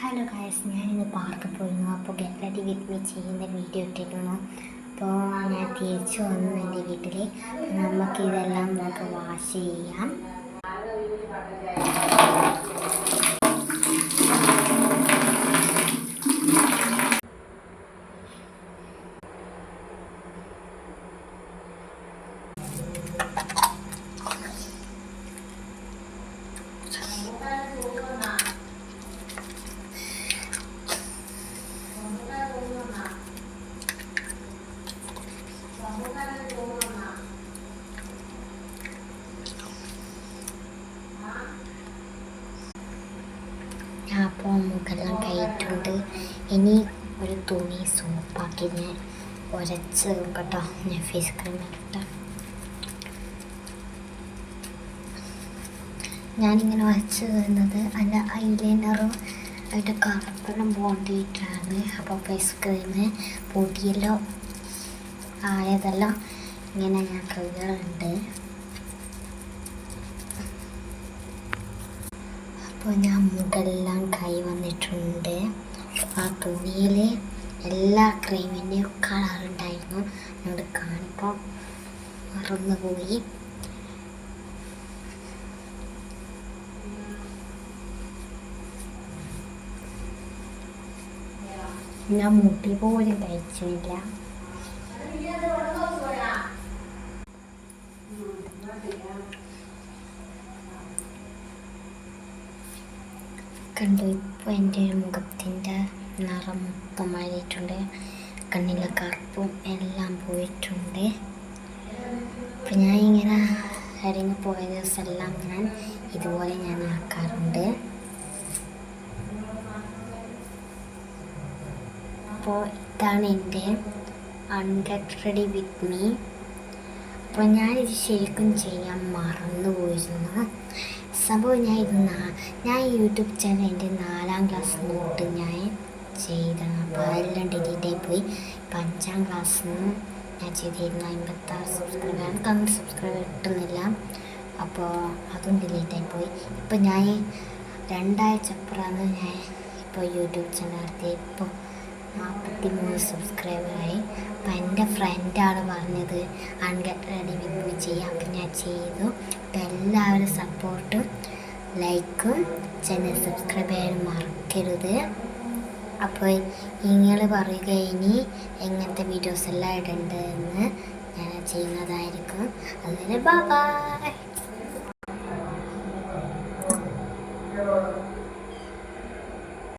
Hello guys, ഞാനിന്ന് പാർക്കിൽ പോയിരുന്നു. അപ്പോൾ ഗെറ്റ് റെഡി വിത്ത് മീ ചെയ്യുന്ന വീഡിയോ ഇട്ടിരുന്നു. അപ്പോൾ ഞാൻ തിരിച്ചു വന്നു എൻ്റെ വീട്ടിൽ. നമുക്കിതെല്ലാം വാഷ് ചെയ്യാം. അപ്പോൾ മുഖെല്ലാം കഴിയിട്ടുണ്ട്. ഇനി ഒരു തുണി സോപ്പാക്കി ഞാൻ ഉരച്ച് കേട്ടോ. ഞാൻ ഫേസ് ക്രീം ഇട്ട ഞാനിങ്ങനെ ഉരച്ച് വരുന്നത് അല്ല ഐലൈനറും അതിൻ്റെ കറുപ്പെല്ലാം പോണ്ടിയിട്ടാണ്. അപ്പോൾ ഫേസ് ക്രീം പൊടിയെല്ലാം ആയതെല്ലാം ഇങ്ങനെ ഞാൻ കഴുകാറുണ്ട്. അപ്പോൾ ഞാൻ മുകളെല്ലാം കൈ വന്നിട്ടുണ്ട്. ആ തുണിയിൽ എല്ലാ ക്രീമിൻ്റെയും കളറുണ്ടായിരുന്നു. ഞങ്ങൾ കാണിപ്പോൾ മറന്നുപോയി. ഞാൻ മുടി പോലും കഴിച്ചില്ല. കണ്ടു, ഇപ്പോൾ എൻ്റെ മുഖത്തിൻ്റെ നിറം മൊത്തം മാറിയിട്ടുണ്ട്. കണ്ണിലെ കറുപ്പും എല്ലാം പോയിട്ടുണ്ട്. അപ്പം ഞാൻ ഇങ്ങനെ ഇറങ്ങി പോയ ദിവസമെല്ലാം ഞാൻ ഇതുപോലെ ഞാൻ ആക്കാറുണ്ട്. അപ്പോൾ ഇതാണ് എൻ്റെ ഗെറ്റ് റെഡി വിത്ത് മീ. അപ്പോൾ ഞാനിത് ശരിക്കും ചെയ്യാൻ മറന്നു പോയിരുന്നു. സംഭവം ഞാൻ യൂട്യൂബ് ചാനൽ എൻ്റെ 4ാം ക്ലാസ് തൊട്ട് ഞാൻ ചെയ്തതാണ്. അപ്പോൾ അതെല്ലാം ഡിലീറ്റായി പോയി. ഇപ്പം 5ാം ക്ലാസ്സിൽ നിന്ന് ഞാൻ ചെയ്തിരുന്നു. 56 സബ്സ്ക്രൈബർ, കമ്മി സബ്സ്ക്രൈബർ കിട്ടുന്നില്ല. അപ്പോൾ അതും ഡിലീറ്റായി പോയി. ഇപ്പം ഞാൻ 2 ആഴ്ചപ്പുറമാണ് ഞാൻ ഇപ്പോൾ യൂട്യൂബ് ചാനൽ നടത്തി. ഇപ്പോൾ 43 സബ്സ്ക്രൈബറായി. അപ്പം എൻ്റെ ഫ്രണ്ടാണ് പറഞ്ഞത് ഗെറ്റ് റെഡി വിത്ത് മീ ചെയ്യാം. അപ്പം ഞാൻ ചെയ്തു. അപ്പം എല്ലാവരും സപ്പോർട്ടും ലൈക്കും ചാനൽ സബ്സ്ക്രൈബ് ചെയ്യാൻ മറക്കരുത്. അപ്പോൾ നിങ്ങൾ പറയുക ഇനി എങ്ങനത്തെ വീഡിയോസ് എല്ലാം ഇടേണ്ടതെന്ന് ഞാൻ ചെയ്യുന്നതായിരിക്കും. അതുവരെ ബൈ.